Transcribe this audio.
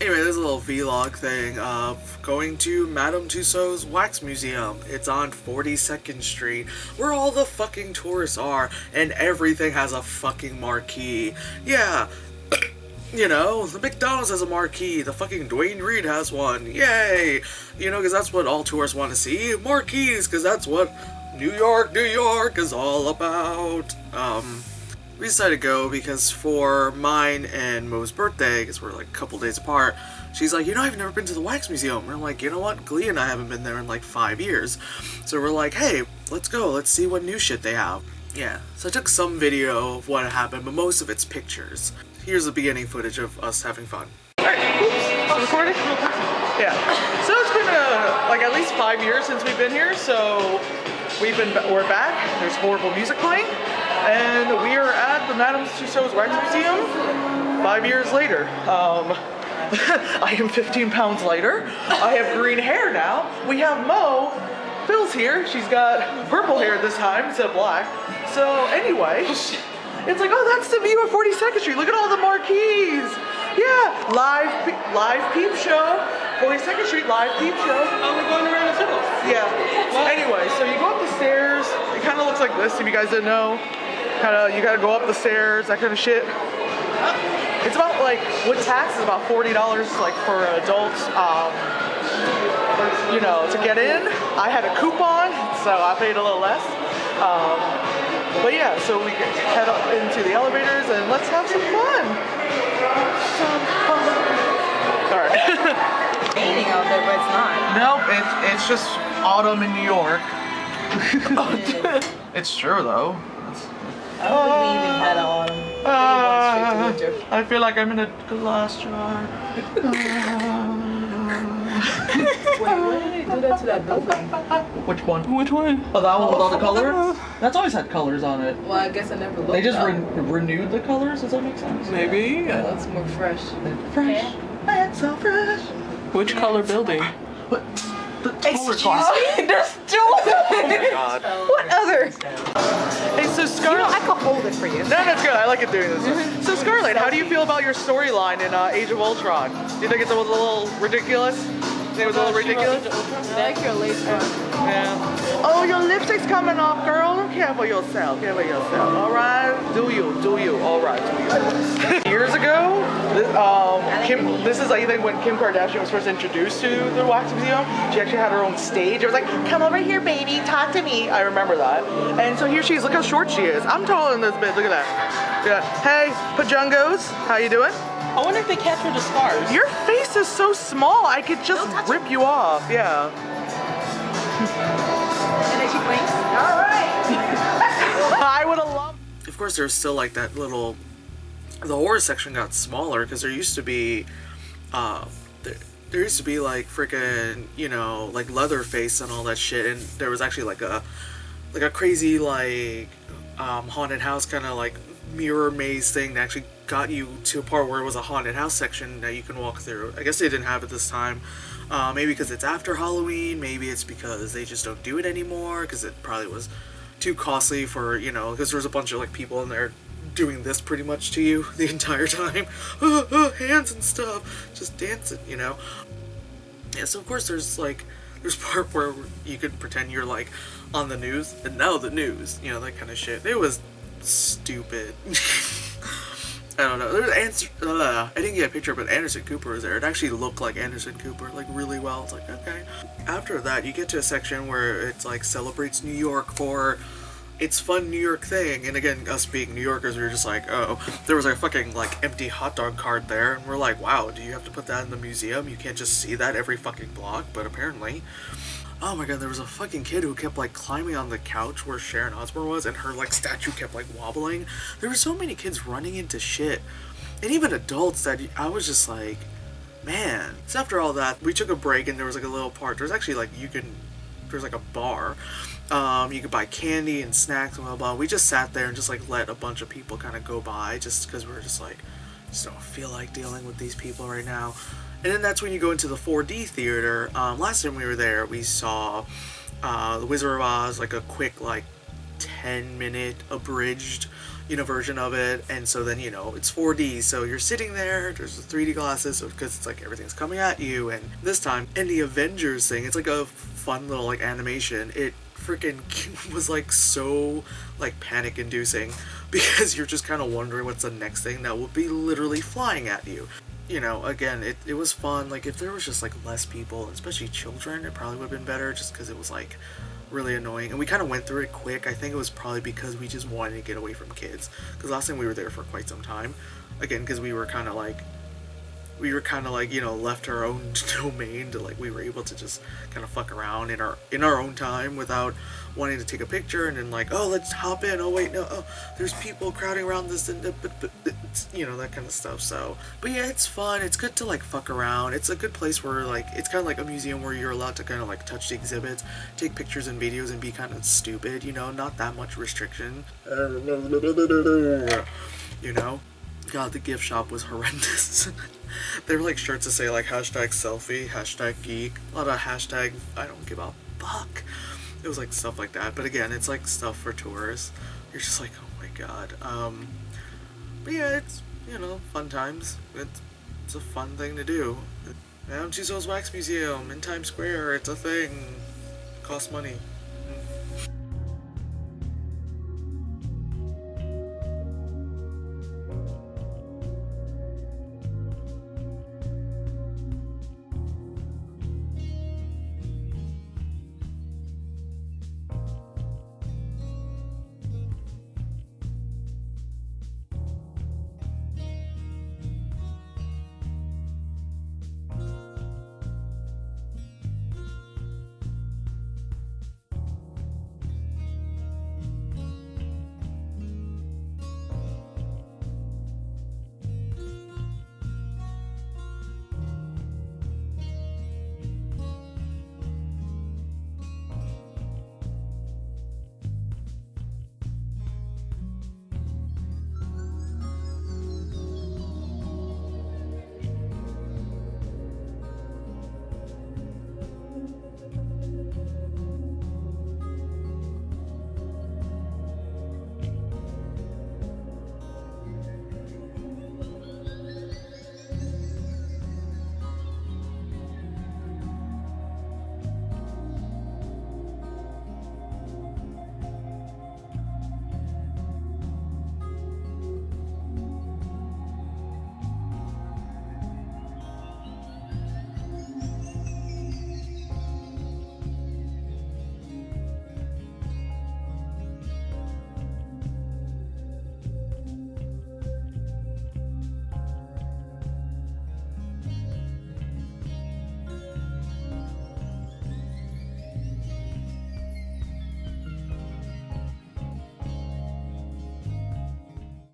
Anyway, there's a little vlog thing of going to Madame Tussauds Wax Museum. It's on 42nd Street, where all the fucking tourists are, and everything has a fucking marquee. Yeah, you know, the McDonald's has a marquee, the fucking Dwayne Reed has one, yay! You know, because that's what all tourists want to see, marquees, because that's what New York is all about. We decided to go because for mine and Mo's birthday, because we're like a couple days apart, she's like, you know, I've never been to the Wax Museum. And I'm like, you know what? Glee and I haven't been there in like 5 years. So we're like, hey, let's go. Let's see what new shit they have. Yeah, so I took some video of what happened, but most of it's pictures. Here's the beginning footage of us having fun. Alright, oops, recording? Yeah. So it's been like at least 5 years since we've been here, so we're back. There's horrible music playing. And we are at the Madame Tussauds Wax Museum 5 years later. I am 15 pounds lighter. I have green hair now. We have Mo. Phil's here. She's got purple hair this time instead of black. So anyway, it's like, oh, that's the view of 42nd Street. Look at all the marquees. Yeah, live peep show. 42nd Street live peep show. Oh, we're going around the circle. Yeah. What? Anyway, so you go up the stairs. It kind of looks like this, if you guys didn't know. You gotta go up the stairs, that kind of shit. It's about like, with tax, is about $40 like for adults. You know, to get in. I had a coupon, so I paid a little less. But yeah, so we head up into the elevators and let's have some fun. Alright. Raining out there, but it's not. Nope, it's just autumn in New York. It's true though. I don't think we even had an autumn. Straight to winter. I feel like I'm in a glass jar. Wait, why did they do that to that building? Which one? Which one? Oh, that one with all the colors? That's always had colors on it. Well, I guess I never looked. They just up. renewed the colors? Does that make sense? Maybe. It looks more fresh. Fresh. It's so fresh. Which color building? What? The Excuse me? There's two of them! Oh my god. What other? Hey, so Scarlett. I can hold it for you. No, that's good. I like it doing this. So Scarlett, how do you feel about your storyline in Age of Ultron? Do you think it was a little ridiculous? It was a little ridiculous? I like your lace front. Yeah. Oh, your lipstick's coming off, girl. Care for yourself. Care for yourself. All right. Do you? All right. Do you? Years ago, this is I think when Kim Kardashian was first introduced to the Wax Museum. She actually had her own stage. It was like, come over here, baby, talk to me. I remember that. And so here she is. Look how short she is. I'm taller than this bitch. Look at that. Yeah. Hey, Pajungos, how you doing? I wonder if they capture the scars. Your face is so small, I could just rip you off. Yeah. And then she blinks. All right. I would have loved. Of course, there's still like that little. The horror section got smaller because there used to be, there used to be like freaking, you know, like Leatherface and all that shit, and there was actually like a crazy like haunted house kind of like mirror maze thing that actually got you to a part where it was a haunted house section that you can walk through. I guess they didn't have it this time. Maybe because it's after Halloween, maybe it's because they just don't do it anymore because it probably was too costly for, you know, because there was a bunch of like people in there doing this pretty much to you the entire time. Hands and stuff, just dancing, you know. Yeah, so of course there's part where you could pretend you're like on the news, and now the news, you know, that kind of shit. It was stupid. I don't know. I didn't get a picture, but Anderson Cooper was there. It actually looked like Anderson Cooper, like really well. It's like, okay. After that, you get to a section where it's like celebrates New York for its fun New York thing. And again, us being New Yorkers, we were just like, oh, there was a fucking like empty hot dog cart there, and we're like, wow, do you have to put that in the museum? You can't just see that every fucking block, but apparently. Oh my god, there was a fucking kid who kept like climbing on the couch where Sharon Osbourne was, and her like statue kept like wobbling. There were so many kids running into shit, and even adults that I was just like, man. So after all that, we took a break, and there was like a little part. There's actually like there's like a bar. You could buy candy and snacks and blah blah. We just sat there and just like let a bunch of people kind of go by, just because we were just like, just don't feel like dealing with these people right now. And then that's when you go into the 4D theater. Last time we were there, we saw The Wizard of Oz, like a quick, like 10-minute abridged version of it. And so then, it's 4D, so you're sitting there, there's the 3D glasses, because it's like everything's coming at you. And this time, in the Avengers thing, it's like a fun little like animation. It freaking was like so like panic inducing, because you're just kind of wondering what's the next thing that will be literally flying at you. Again, it was fun. Like, if there was just like less people, especially children, it probably would have been better, just because it was like really annoying. And we kind of went through it quick. I think it was probably because we just wanted to get away from kids, because last time we were there for quite some time, again, because we were kind of like left our own domain to, like, we were able to just kind of fuck around in our own time without wanting to take a picture and then like, oh, let's hop in, oh wait, no, oh, there's people crowding around this, and that kind of stuff. So, but yeah, it's fun. It's good to like fuck around. It's a good place where like, it's kind of like a museum where you're allowed to kind of like touch the exhibits, take pictures and videos, and be kind of stupid, not that much restriction. God, the gift shop was horrendous. There were like shirts that say like #selfie, #geek, a lot of hashtag I don't give a fuck. It was like stuff like that. But again, it's like stuff for tourists. You're just like, oh my god. But yeah, it's, fun times. It's a fun thing to do. Tussauds Wax Museum in Times Square. It's a thing. Costs money.